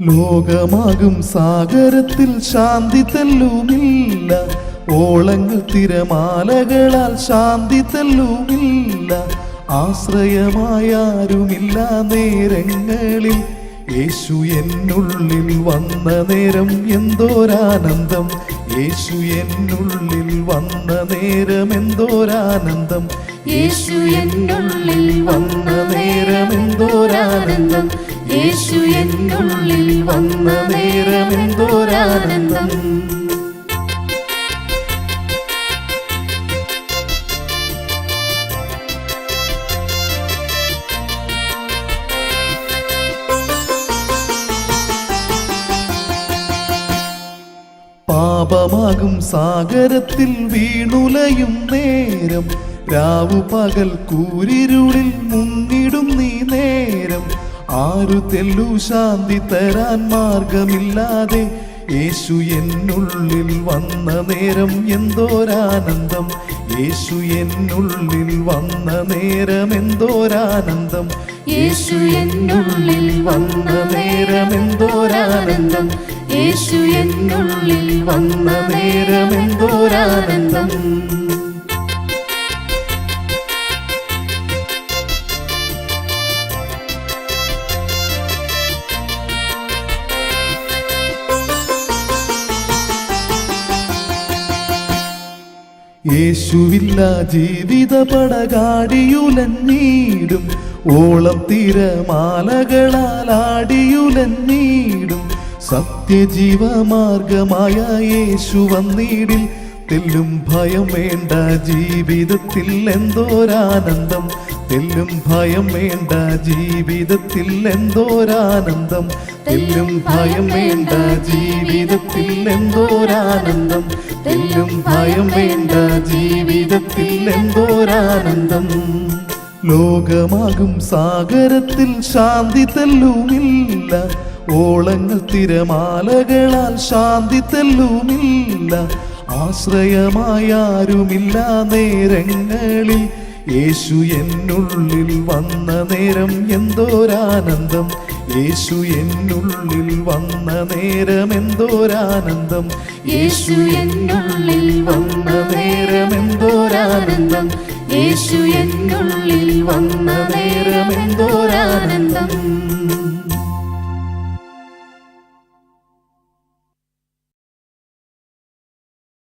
ലോകമാകും സാഗരത്തിൽ ശാന്തി തെല്ലുമില്ല, ഓളങ്ങൾ തിരമാലകളാൽ ശാന്തി തെല്ലുമില്ല. ആശ്രയമായാരുമില്ല നേരങ്ങളിൽ യേശു എന്നുള്ളിൽ വന്ന നേരം എന്തോരാനന്ദം, യേശു എന്നുള്ളിൽ വന്ന നേരം എന്തോരാനന്ദം, യേശു എന്നുള്ളിൽ വന്ന നേരം എന്തോരാനന്ദം, യേശു എന്നുള്ളിൽ വന്ന നേരം എന്തോരാനന്ദം. പാപമാകും സാഗരത്തിൽ വീണുലയും നേരം, രാവു പകൽ കൂരിരുളിൽ മുങ്ങിടും നീ നേരം. ആരു തെല്ലു ശാന്തി തരാൻ മാർഗമില്ലാതെ യേശു എന്നുള്ളിൽ വന്ന നേരം എന്തോരാനന്ദം, യേശു എന്നുള്ളിൽ വന്ന നേരം എന്തോരാനന്ദം, യേശു എന്നുള്ളിൽ വന്ന നേരം എന്തോരാനന്ദം, യേശു എന്നുള്ളിൽ വന്ന നേരം എന്തോരാനന്ദം. യേശുവില്ല ജീവിത പടകാടിയുലഞ്ഞീടും, ഓളം തിരമാലകളാൽ ആടിയുലഞ്ഞീടും. സത്യജീവമാർഗമായ യേശു വന്നീടിൽ തെല്ലും ഭയം വേണ്ട ജീവിതത്തിൽ എന്തോരാനന്ദം, തെല്ലും ഭയം വേണ്ട ജീവിതത്തിൽ എന്തോരാനന്ദം, തെല്ലും ഭയം വേണ്ട ജീവിതത്തിൽ എന്തോരാനന്ദം, തെല്ലും ഭയം വേണ്ട ജീവിതത്തിൽ എന്തോരാനന്ദം. ലോകമാകും സാഗരത്തിൽ ശാന്തി തെല്ലുമില്ല, ഓളങ്ങൾ തിരമാലകളാൽ ശാന്തി തെല്ലുമില്ല. ആശ്രയമായാരുമില്ല നേരങ്ങളിൽ യേശു എന്നുള്ളിൽ വന്ന നേരം എന്തോരാനന്ദം, യേശു എന്നുള്ളിൽ വന്ന നേരം എന്തോരാനന്ദം, യേശു എന്നുള്ളിൽ വന്ന നേരം എന്തോരാനന്ദം, യേശു എന്നുള്ളിൽ വന്ന നേരം എന്തോരാനന്ദം.